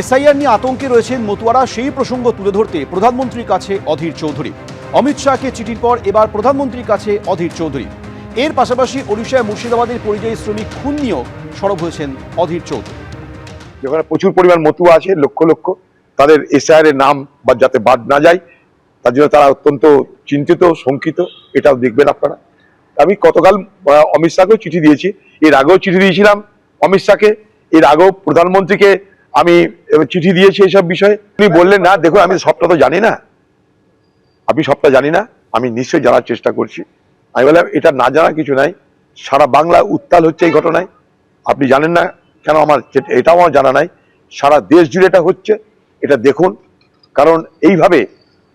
SIR নিয়ে আতঙ্কে রয়েছেন মতুয়ারা, সেই প্রসঙ্গ তুলে ধরতে প্রধানমন্ত্রীর কাছে অধীর চৌধুরী। অমিত শাহকে চিঠির পর এবার প্রধানমন্ত্রীর কাছে অধীর চৌধুরী। এর পাশাপাশি ওড়িশায় মুর্শিদাবাদের পরিযায়ী শ্রমিক খুন নিয়েও সরব হয়েছেন অধীর চৌধুরী। যেখানে প্রচুর পরিমাণ মতুয়া আছে, লক্ষ লক্ষ, তাদের এসআইআর এর নাম বা যাতে বাদ না যায় তার জন্য তারা অত্যন্ত চিন্তিত, শঙ্কিত। এটাও দেখবেন আপনারা। আমি গতকাল অমিত শাহকেও চিঠি দিয়েছি, এর আগেও চিঠি দিয়েছিলাম অমিত শাহকে, এর আগেও প্রধানমন্ত্রীকে আমি চিঠি দিয়েছি এইসব বিষয়ে। উনি বললেন না, দেখুন আমি সবটা তো জানি না, আমি সবটা জানি না, আমি নিশ্চয়ই জানার চেষ্টা করছি। আমি বললাম এটা না জানার কিছু নাই, সারা বাংলা উত্তাল হচ্ছে এই ঘটনায়, আপনি জানেন না কেন, আমার এটাও আমার জানা নাই, সারা দেশ জুড়ে এটা হচ্ছে, এটা দেখুন। কারণ এইভাবে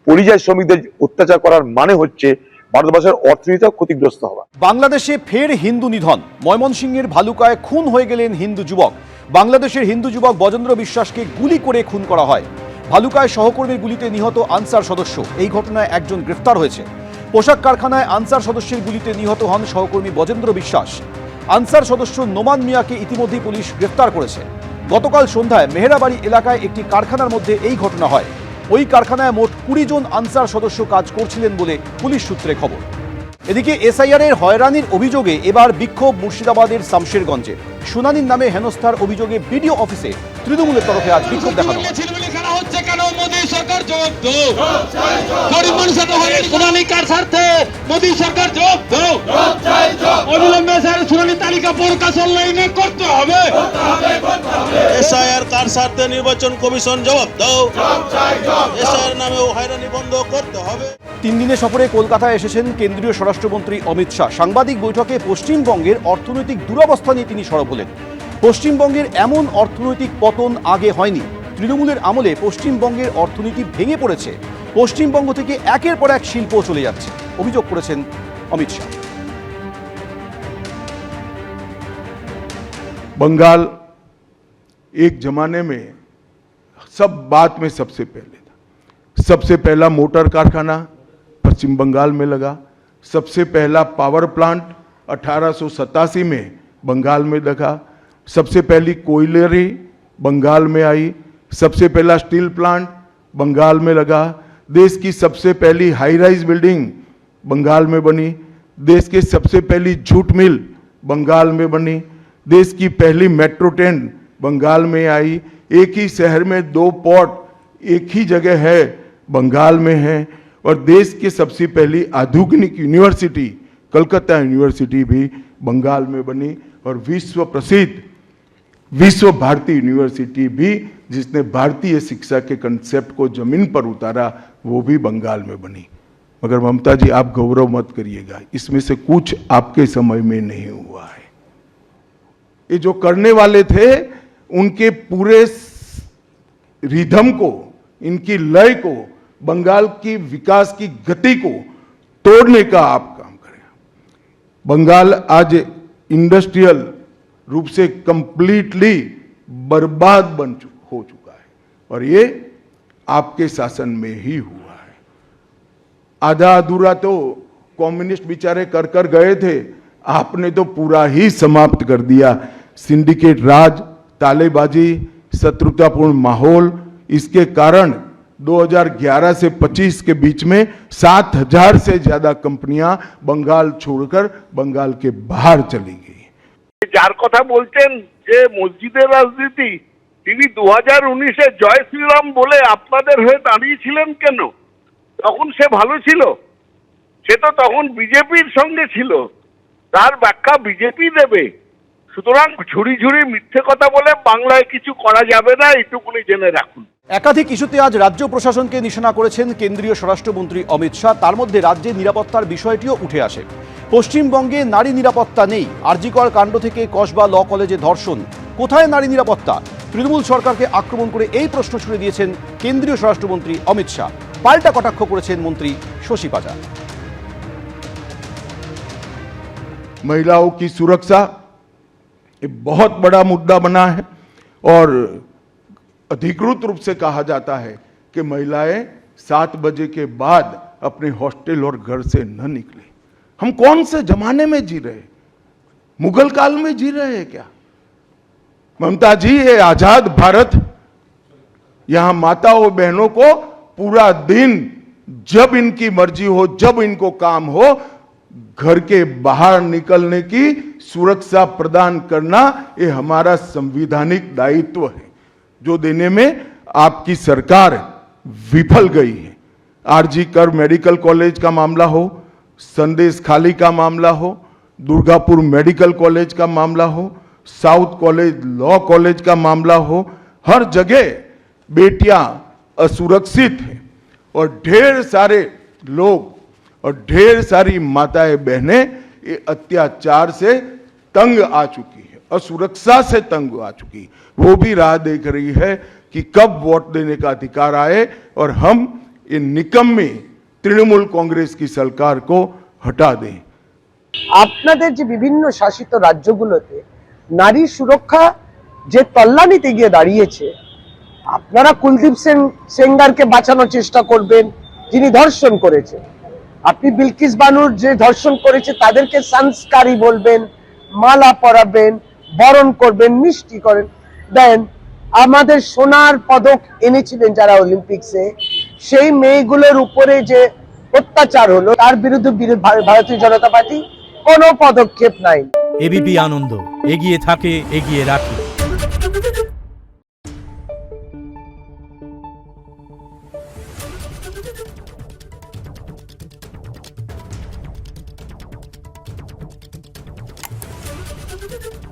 পরিযায়ী শ্রমিকদের অত্যাচার করার মানে হচ্ছে ভারতবর্ষের অর্থনীতি ক্ষতিগ্রস্ত হওয়া। বাংলাদেশে ফের হিন্দু নিধন। ময়মনসিংহের ভালুকায় খুন হয়ে গেলেন হিন্দু যুবক। বাংলাদেশের হিন্দু যুবক বজেন্দ্র বিশ্বাসকে গুলি করে খুন করা হয়। ভালুকায় সহকর্মীর গুলিতে নিহত আনসার সদস্য। এই ঘটনায় একজন গ্রেফতার হয়েছে। পোশাক কারখানায় আনসার সদস্যের গুলিতে নিহত হন সহকর্মী বজেন্দ্র বিশ্বাস। আনসার সদস্য নোমান মিয়াকে ইতিমধ্যেই পুলিশ গ্রেফতার করেছে। গতকাল সন্ধ্যায় মেহেরাবাড়ি এলাকায় একটি কারখানার মধ্যে এই ঘটনা হয়। ওই কারখানায় মোট 20 জন আনসার সদস্য কাজ করছিলেন বলে পুলিশ সূত্রে খবর। এদিকে এসআইআর এর হয়রানির অভিযোগে এবার বিক্ষোভ মুর্শিদাবাদের শামশেরগঞ্জে। শুনানির নামে হেনস্থার অভিযোগে বিডিও অফিসে তৃণমূলের তরফে আজ বিক্ষোভ দেখানো হয়। এসআইআর কার স্বার্থে নির্বাচন কমিশন জবাব দাও। এসআইআর নামে হয়রানি বন্ধ করতে হবে। 3 দিনে সফরে কলকাতায় এসেছেন কেন্দ্রীয় স্বরাষ্ট্রমন্ত্রী অমিত শাহ। সাংবাদিক বৈঠকে পশ্চিমবঙ্গের অর্থনৈতিক দুরবস্থা নিয়ে তিনি সরব হলেন। পশ্চিমবঙ্গের এমন অর্থনৈতিক পতন আগে হয়নি। তৃণমূলের আমলে পশ্চিমবঙ্গের অর্থনীতি ভেঙে পড়েছে। পশ্চিমবঙ্গ থেকে একের পর এক শিল্প চলে যাচ্ছে, অভিযোগ করেছেন অমিত শাহ। बंगाल एक जमाने में सब बात में सबसे पहले था। सबसे पहला मोटर कारखाना पश्चिम बंगाल में लगा। सबसे पहला पावर प्लांट 1887 में बंगाल में लगा। सबसे पहली कोयलरी बंगाल में आई। सबसे पहला स्टील प्लांट बंगाल में लगा। देश की सबसे पहली हाई राइज बिल्डिंग बंगाल में बनी। देश की सबसे पहली जूट मिल बंगाल में बनी। देश की पहली मेट्रो ट्रेन बंगाल में आई। एक ही शहर में 2 पोर्ट एक ही जगह है, बंगाल में है। और देश की सबसे पहली आधुनिक यूनिवर्सिटी कलकत्ता यूनिवर्सिटी भी बंगाल में बनी। और विश्व प्रसिद्ध विश्व भारती यूनिवर्सिटी भी, जिसने भारतीय शिक्षा के कंसेप्ट को जमीन पर उतारा, वो भी बंगाल में बनी। मगर ममता जी, आप गौरव मत करिएगा, इसमें से कुछ आपके समय में नहीं हुआ है। ये जो करने वाले थे उनके पूरे रिदम को, इनकी लय को, बंगाल की विकास की गति को तोड़ने का आप काम करें। बंगाल आज इंडस्ट्रियल रूप से कंप्लीटली बर्बाद हो चुका है और ये आपके शासन में ही हुआ है। आधा अधूरा तो कम्युनिस्ट बेचारे कर कर गए थे, आपने तो पूरा ही समाप्त कर दिया। सिंडिकेट राज, तालेबाजी, शत्रुतापूर्ण माहौल, इसके कारण 2011 से 25 के बीच में 7000 से ज्यादा कंपनियां बंगाल छोड़कर बंगाल के बाहर चली गई। যার কথা বলছেন যে মসজিদের রাজনীতি, তিনি 2019-এ জয় শ্রীরাম বলে আপনাদের হয়ে দাঁড়িয়েছিলেন কেন? তখন সে ভালো ছিল? সে তো তখন বিজেপির সঙ্গে ছিল, তার ব্যাখ্যা বিজেপি দেবে। সুতরাং ঝুড়ি ঝুড়ি মিথ্যে কথা বলে বাংলায় কিছু করা যাবে না, এটুকুনি জেনে রাখুন। একাধিক ইস্যুতে আজ রাজ্য প্রশাসনকে নিশানা করেছেন কেন্দ্রীয় স্বরাষ্ট্রমন্ত্রী অমিত শাহ। তার মধ্যে রাজ্যের নিরাপত্তার বিষয়টিও উঠে আসে। পশ্চিমবঙ্গে নারী নিরাপত্তা নেই। আরজিকর কাণ্ড থেকে কসবা ল কলেজে ধর্ষণ, কোথায় নারী নিরাপত্তা? তৃণমূল সরকারকে আক্রমণ করে এই প্রশ্ন ছুড়ে দিয়েছেন কেন্দ্রীয় স্বরাষ্ট্রমন্ত্রী অমিত শাহ। পাল্টা কটাক্ষ করেছেন মন্ত্রী শশী পাজা। महिलाओं की सुरक्षा ये बहुत बड़ा मुद्दा बना है और अधिकृत रूप से कहा जाता है कि महिलाएं 7 बजे के बाद अपने हॉस्टल और घर से न निकले। हम कौन से जमाने में जी रहे? मुगल काल में जी रहे हैं क्या? ममता जी, ये आजाद भारत यहां माताओं बहनों को पूरा दिन जब इनकी मर्जी हो, जब इनको काम हो, घर के बाहर निकलने की सुरक्षा प्रदान करना ये हमारा संवैधानिक दायित्व है, जो देने में आपकी सरकार विफल गई है। आरजी कर मेडिकल कॉलेज का मामला हो, संदेश खाली का मामला हो, दुर्गापुर मेडिकल कॉलेज का मामला हो, साउथ कॉलेज लॉ कॉलेज का मामला हो, हर जगह बेटियां असुरक्षित हैं और ढेर सारे लोग और ढेर सारी माताएं बहनें ये अत्याचार से तंग आ चुकी है, असुरक्षा से तंग आ चुकी है। वो भी राह देख रही है कि कब वोट देने का अधिकार आए और हम ये निकम्मी तृणमूल कांग्रेस की सरकार को हटा दें। আপনাদের যে বিভিন্ন শাসিত রাজ্যগুলোতে নারী সুরক্ষা যে তল্লানিতে গিয়ে দাঁড়িয়েছে, আপনারা কুলদীপ সেঙ্গারকে বাঁচানোর চেষ্টা করবেন যিনি ধর্ষণ করেছে, আপনি বিলকিস বানুর যে ধর্ষণ করেছে তাদেরকে সংস্কারী বলবেন, মালা পরাবেন, বরণ করবেন, মিষ্টি করেন দেন। আমাদের সোনার পদক এনেছিলেন যারা অলিম্পিক্সে, সেই মেয়েগুলোর উপরে যে অত্যাচার হলো তার বিরুদ্ধে ভারতীয় জনতা পার্টি কোনো পদক্ষেপ নাই। এবিপি আনন্দ, এগিয়ে থাকে, এগিয়ে রাখে। Thank you.